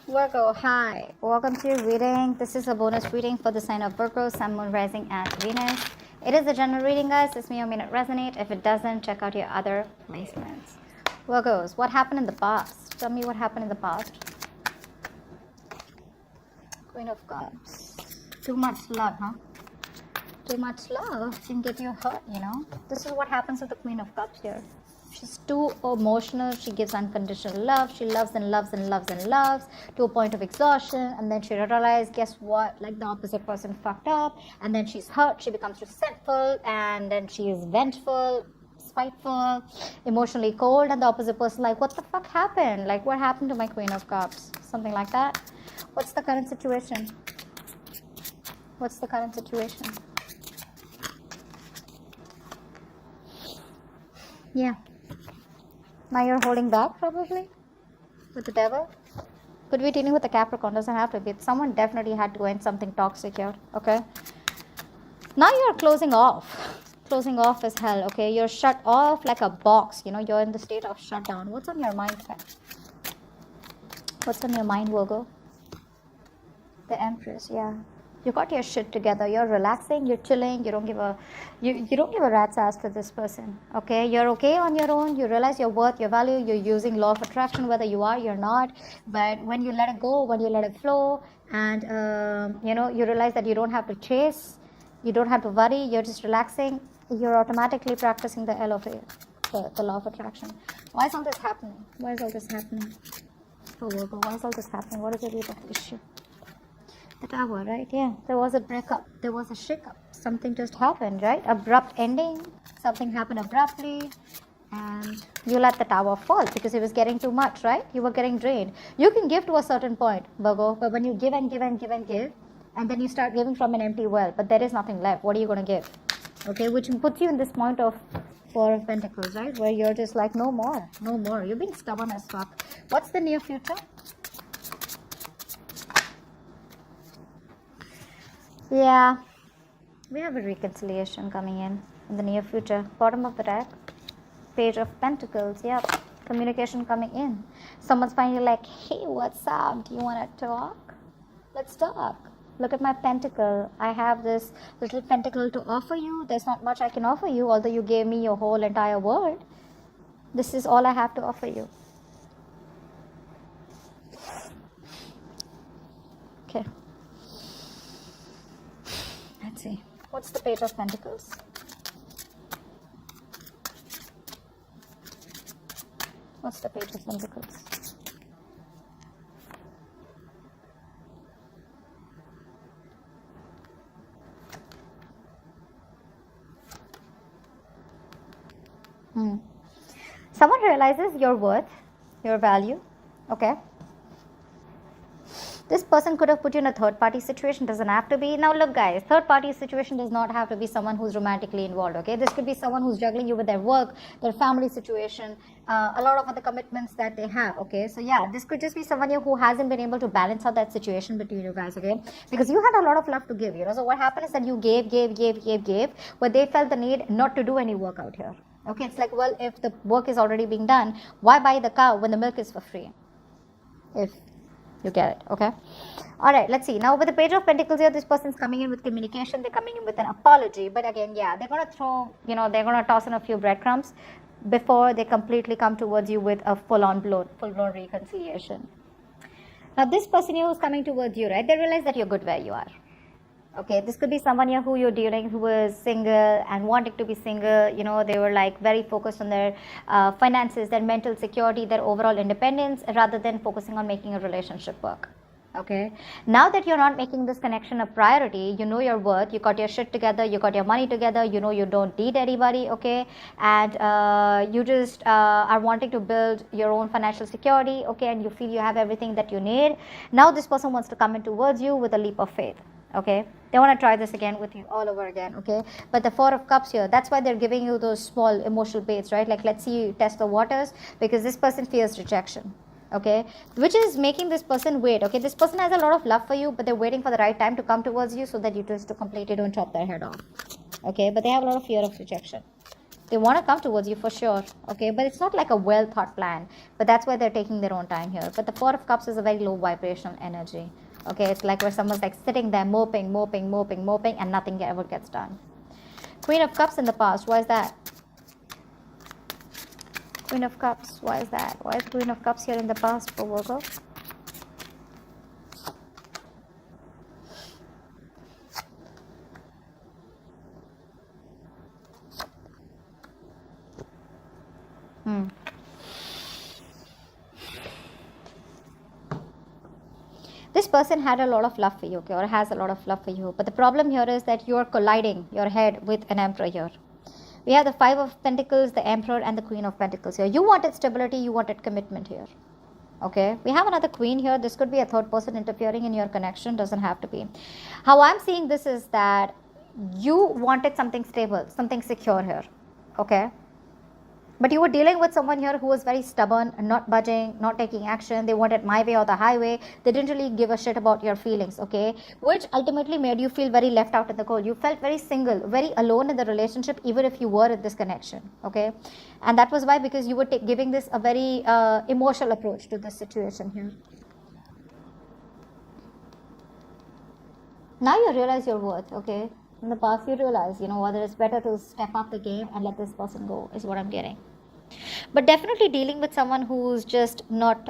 Virgo, hi. Welcome to your reading. This is a bonus reading for the sign of Virgo, Sun, Moon, Rising, and Venus. It is a general reading, guys. This may or may not resonate. If it doesn't, check out your other placements. Virgos, what happened in the past? Tell me what happened in the past. Queen of Cups. Too much love, huh? Too much love can get you hurt, you know. This is what happens with the Queen of Cups here. She's too emotional. She gives unconditional love. She loves and loves and loves and loves to a point of exhaustion. And then she realizes, guess what? Like the opposite person fucked up. And then she's hurt. She becomes resentful. And then she is vengeful, spiteful, emotionally cold. And the opposite person like, what the fuck happened? Like, what happened to my Queen of Cups? Something like that. What's the current situation? What's the current situation? Yeah. Now you're holding back probably with the devil. Could be dealing with a Capricorn, doesn't have to be. Someone definitely had to go in something toxic here, okay? Now you're closing off. Closing off as hell, okay? You're shut off like a box, you know, you're in the state of shutdown. What's on your mind? What's on your mind, Virgo? The Empress, yeah. You got your shit together. You're relaxing. You're chilling. You don't give a rat's ass for this person. Okay, you're okay on your own. You realize your worth, your value. You're using law of attraction, whether you are, you're not. But when you let it go, when you let it flow, and you know, you realize that you don't have to chase. You don't have to worry. You're just relaxing. You're automatically practicing the LOA, the law of attraction. Why is all this happening? Why is all this happening? For Virgo, why is all this happening? What is the root of the issue? The Tower, right? Yeah, there was a breakup, there was a shake-up, something just happened, right? Abrupt ending, something happened abruptly, and you let the Tower fall because it was getting too much, right? You were getting drained. You can give to a certain point, Virgo, but when you give and give and give and give, and then you start giving from an empty well, but there is nothing left, what are you going to give? Okay, which puts you in this point of Four of Pentacles, right? Where you're just like, no more, no more. You're being stubborn as fuck. What's the near future? Yeah, we have a reconciliation coming in the near future. Bottom of the deck, Page of Pentacles. Yep, communication coming in. Someone's finally like, hey, what's up? Do you want to talk? Let's talk. Look at my pentacle. I have this little pentacle to offer you. There's not much I can offer you, although you gave me your whole entire world. This is all I have to offer you. Okay. Let's see. What's the Page of Pentacles? What's the Page of Pentacles? Someone realizes your worth, your value, okay? This person could have put you in a third-party situation, doesn't have to be. Now look guys, third-party situation does not have to be someone who's romantically involved, okay? This could be someone who's juggling you with their work, their family situation, a lot of other commitments that they have, okay? So yeah, this could just be someone here who hasn't been able to balance out that situation between you guys, okay? Because you had a lot of love to give, you know? So what happened is that you gave, but they felt the need not to do any work out here. Okay, it's like, well, if the work is already being done, why buy the cow when the milk is for free? If you get it, okay? All right, let's see. Now, with the Page of Pentacles here, this person's coming in with communication. They're coming in with an apology. But again, yeah, they're going to throw, you know, they're going to toss in a few breadcrumbs before they completely come towards you with a full-blown reconciliation. Now, this person here who's coming towards you, right, they realize that you're good where you are. Okay, this could be someone here who you're dealing, who was single and wanting to be single. You know, they were like very focused on their finances, their mental security, their overall independence, rather than focusing on making a relationship work. Okay, now that you're not making this connection a priority, you know your worth, you got your shit together, you got your money together, you know you don't need anybody, okay, and you just are wanting to build your own financial security, okay, and you feel you have everything that you need. Now this person wants to come in towards you with a leap of faith. Okay, they want to try this again with you all over again, okay? But the Four of Cups here, that's why they're giving you those small emotional baits, right? Like, let's see you test the waters, because this person fears rejection, okay? Which is making this person wait, okay? This person has a lot of love for you, but they're waiting for the right time to come towards you so that you just completely don't chop their head off, okay? But they have a lot of fear of rejection. They want to come towards you for sure, okay? But it's not like a well thought plan. But that's why they're taking their own time here. But the Four of Cups is a very low vibrational energy, okay? It's like where someone's like sitting there moping, and nothing ever gets done. Queen of Cups in the past, why is that? Queen of Cups, why is that? Why is Queen of Cups here in the past for Virgo? This person had a lot of love for you, okay, or has a lot of love for you. But the problem here is that you're colliding your head with an Emperor here. We have the Five of Pentacles, the Emperor, and the Queen of Pentacles here. You wanted stability, you wanted commitment here. Okay, we have another Queen here. This could be a third person interfering in your connection, doesn't have to be. How I'm seeing this is that you wanted something stable, something secure here, okay? But you were dealing with someone here who was very stubborn, not budging, not taking action. They wanted my way or the highway. They didn't really give a shit about your feelings, okay? Which ultimately made you feel very left out in the cold. You felt very single, very alone in the relationship, even if you were in this connection, okay? And that was why, because you were giving this a very emotional approach to this situation here. Now you realize your worth, okay? In the past you realize, you know, whether it's better to step up the game and let this person go is what I'm getting. But definitely dealing with someone who's just not,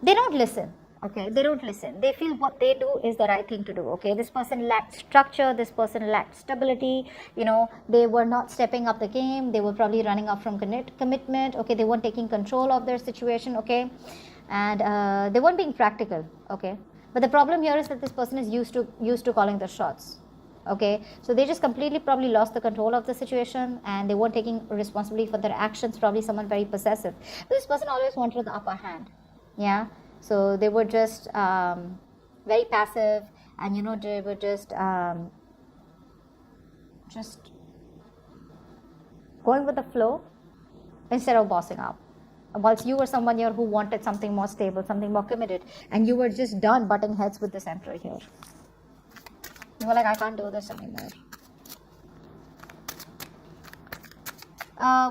they don't listen, okay? They don't listen. They feel what they do is the right thing to do, okay? This person lacked structure. This person lacked stability. You know, they were not stepping up the game. They were probably running up from commitment, okay? They weren't taking control of their situation, okay? And they weren't being practical, okay? But the problem here is that this person is used to calling the shots, okay? So they just completely probably lost the control of the situation, and they weren't taking responsibility for their actions. Probably someone very possessive. But this person always wanted the upper hand, yeah? So they were just very passive, and you know, they were just going with the flow instead of bossing up. Whilst you were someone here who wanted something more stable, something more committed, and you were just done butting heads with this Emperor here. You were like, I can't do this anymore.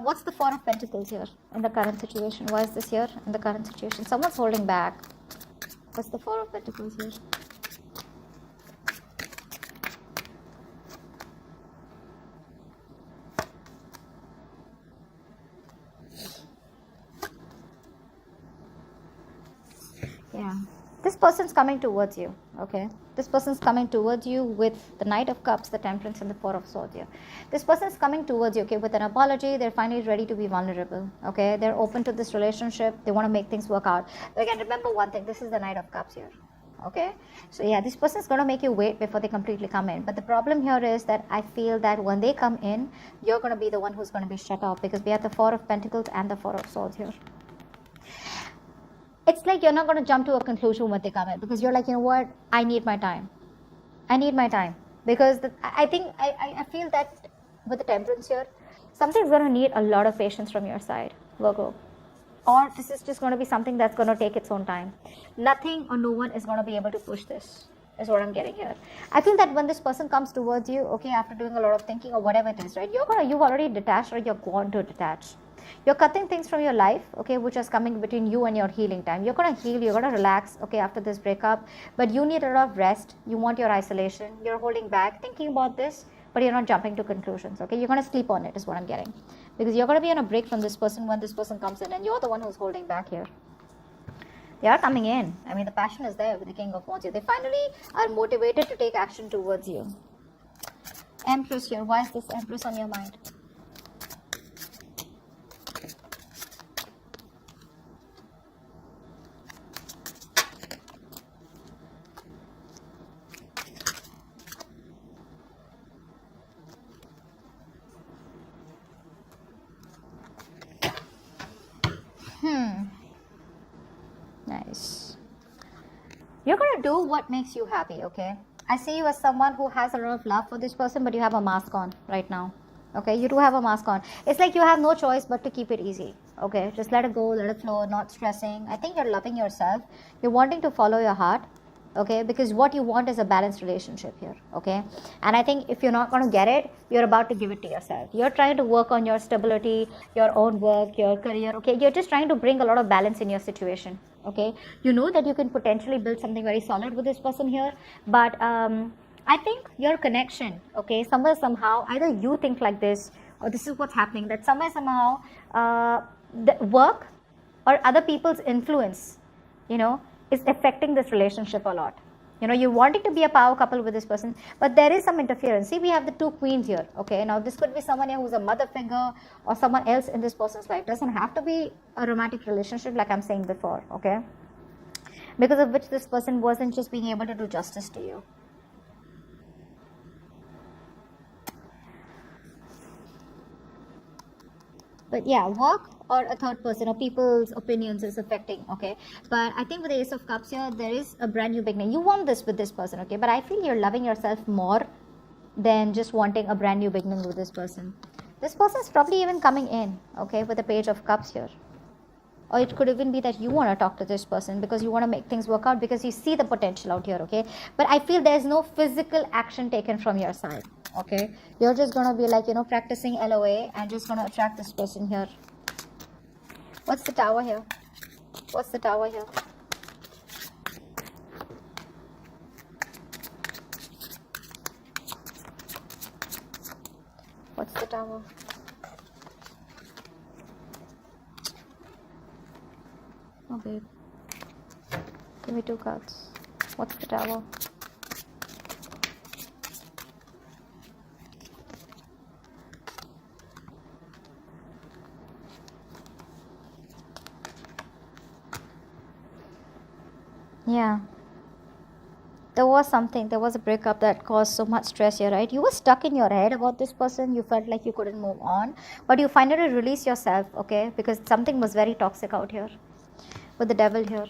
What's the Four of Pentacles here in the current situation? Why is this here in the current situation? Someone's holding back. What's the Four of Pentacles here? Yeah, this person's coming towards you, okay? This person's coming towards you with the Knight of Cups, the Temperance, and the Four of Swords here. This person's coming towards you, okay, with an apology. They're finally ready to be vulnerable, okay? They're open to this relationship. They want to make things work out. But again, remember one thing. This is the Knight of Cups here, okay? So yeah, this person's going to make you wait before they completely come in. But the problem here is that I feel that when they come in, you're going to be the one who's going to be shut off, because we have the Four of Pentacles and the Four of Swords here. It's like you're not going to jump to a conclusion when they come in, because you're like, you know what, I need my time. I need my time. Because I feel that with the Temperance here, something's going to need a lot of patience from your side, Virgo. Or this is just going to be something that's going to take its own time. Nothing or no one is going to be able to push this, is what I'm getting here. I feel that when this person comes towards you, okay, after doing a lot of thinking or whatever it is, right, you've already detached, or you're going to detach. You're cutting things from your life, okay, which is coming between you and your healing time. You're going to heal, you're going to relax, okay, after this breakup. But you need a lot of rest. You want your isolation. You're holding back, thinking about this, but you're not jumping to conclusions, okay? You're going to sleep on it, is what I'm getting. Because you're going to be on a break from this person when this person comes in, and you're the one who's holding back here. They are coming in. I mean, the passion is there with the King of Wands here. They finally are motivated to take action towards you. Empress here. Why is this Empress on your mind? Nice. You're going to do what makes you happy, okay? I see you as someone who has a lot of love for this person, but you have a mask on right now, okay? You do have a mask on. It's like you have no choice but to keep it easy, okay? Just let it go, let it flow, not stressing. I think you're loving yourself. You're wanting to follow your heart, okay, because what you want is a balanced relationship here, okay. And I think if you're not going to get it, you're about to give it to yourself. You're trying to work on your stability, your own work, your career, okay. You're just trying to bring a lot of balance in your situation, okay. You know that you can potentially build something very solid with this person here, but I think your connection, okay, somewhere somehow either you think like this, or this is what's happening, that somewhere somehow the work or other people's influence, you know, is affecting this relationship a lot. You know, you're wanting to be a power couple with this person, but there is some interference. See, we have the 2 queens here, okay. Now this could be someone here who's a mother figure or someone else in this person's life. Doesn't have to be a romantic relationship like I'm saying before, okay, because of which this person wasn't just being able to do justice to you. But yeah, work or a third person or people's opinions is affecting, okay. But I think with the Ace of Cups here, there is a brand new beginning. You want this with this person, okay, but I feel you're loving yourself more than just wanting a brand new beginning with this person. This person is probably even coming in, okay, with the Page of Cups here. Or it could even be that you want to talk to this person because you want to make things work out, because you see the potential out here, okay. But I feel there's no physical action taken from your side, okay. You're just going to be like, you know, practicing LOA and just going to attract this person here. What's the Tower here? What's the Tower here? What's the Tower? Oh, babe. Give me 2 cards. What's the Tower? Yeah. There was a breakup that caused so much stress here, right? You were stuck in your head about this person. You felt like you couldn't move on, but you finally released yourself, okay? Because something was very toxic out here with the Devil here.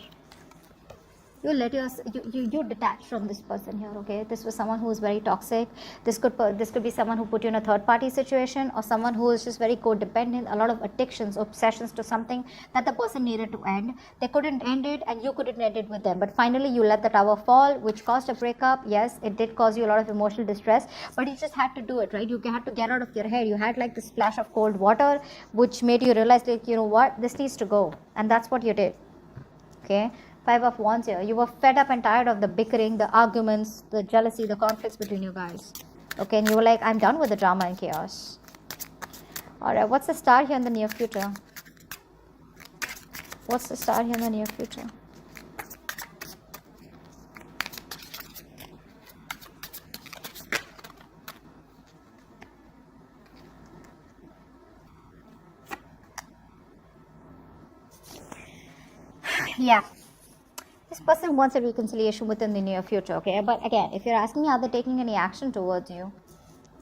You let you detach from this person here, okay. This was someone who was very toxic. This could be someone who put you in a third party situation, or someone who is just very codependent, a lot of addictions, obsessions to something that the person needed to end. They couldn't end it and you couldn't end it with them, but finally you let the Tower fall, which caused a breakup. Yes, it did cause you a lot of emotional distress, but you just had to do it, right? You had to get out of your head. You had like this splash of cold water which made you realize, like, you know what, this needs to go, and that's what you did, okay. 5 of Wands here. You were fed up and tired of the bickering, the arguments, the jealousy, the conflicts between you guys. Okay, and you were like, I'm done with the drama and chaos. Alright, what's the star here in the near future? What's the star here in the near future? Yeah. This person wants a reconciliation within the near future, okay. But again, if you're asking me, are they taking any action towards you,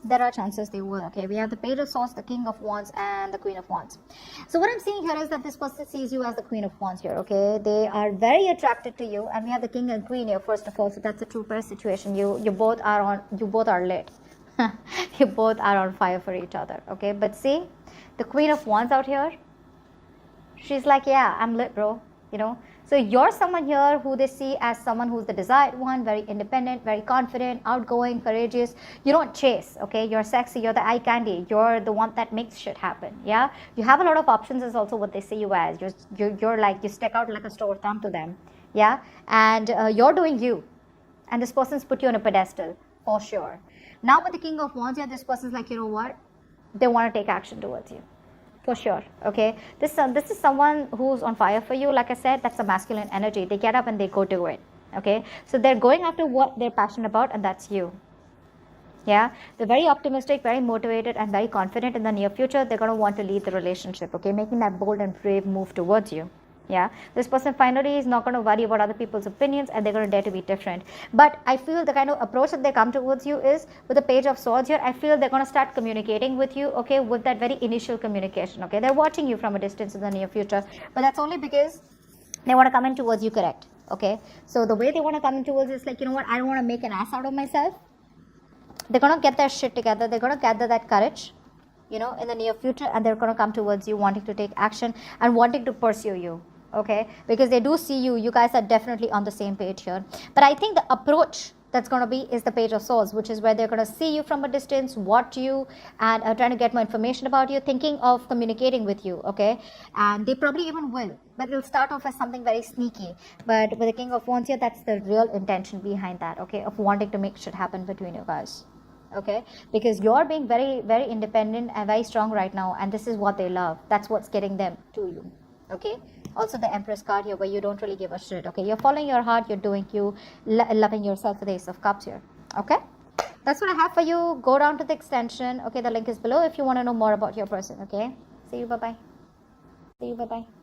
there are chances they will, okay. We have the Page of Swords, the King of Wands, and the Queen of Wands. So what I'm seeing here is that this person sees you as the Queen of Wands here, okay. They are very attracted to you, and we have the King and Queen here first of all. So that's a true pair situation. You both are lit. You both are on fire for each other, okay. But see, the Queen of Wands out here, she's like, yeah, I'm lit, bro, you know. So you're someone here who they see as someone who's the desired one, very independent, very confident, outgoing, courageous. You don't chase, okay? You're sexy, you're the eye candy, you're the one that makes shit happen, yeah? You have a lot of options is also what they see you as. You're like, you stick out like a sore thumb to them, yeah? And you're doing you. And this person's put you on a pedestal, for sure. Now with the King of Wands here, this person's like, you know what? They want to take action towards you. For sure, okay. This is someone who's on fire for you. Like I said, that's a masculine energy. They get up and they go do it, okay. So they're going after what they're passionate about, and that's you. Yeah, they're very optimistic, very motivated, and very confident in the near future. They're going to want to lead the relationship, okay, making that bold and brave move towards you. Yeah, this person finally is not going to worry about other people's opinions, and they're going to dare to be different. But I feel the kind of approach that they come towards you is with the Page of Swords here. I feel they're going to start communicating with you, okay, with that very initial communication, okay. They're watching you from a distance in the near future, but that's only because they want to come in towards you, correct, okay. So the way they want to come in towards you is like, you know what, I don't want to make an ass out of myself. They're going to get their shit together. They're going to gather that courage, you know, in the near future, and they're going to come towards you wanting to take action and wanting to pursue you. okay, because they do see you. You guys are definitely on the same page here. But I think the approach that's going to be is the Page of Swords, which is where they're going to see you from a distance, watch you, and trying to get more information about you, thinking of communicating with you, okay? And they probably even will, but it'll start off as something very sneaky. But with the King of Wands here, that's the real intention behind that, okay, of wanting to make shit happen between you guys, okay? Because you're being very, very independent and very strong right now, and this is what they love. That's what's getting them to you, okay? Also the Empress card here, where you don't really give a shit, okay? You're following your heart, you're doing you, loving yourself with the Ace of Cups here, okay? That's what I have for you. Go down to the extension, okay? The link is below if you want to know more about your person, okay? See you, bye-bye. See you, bye-bye.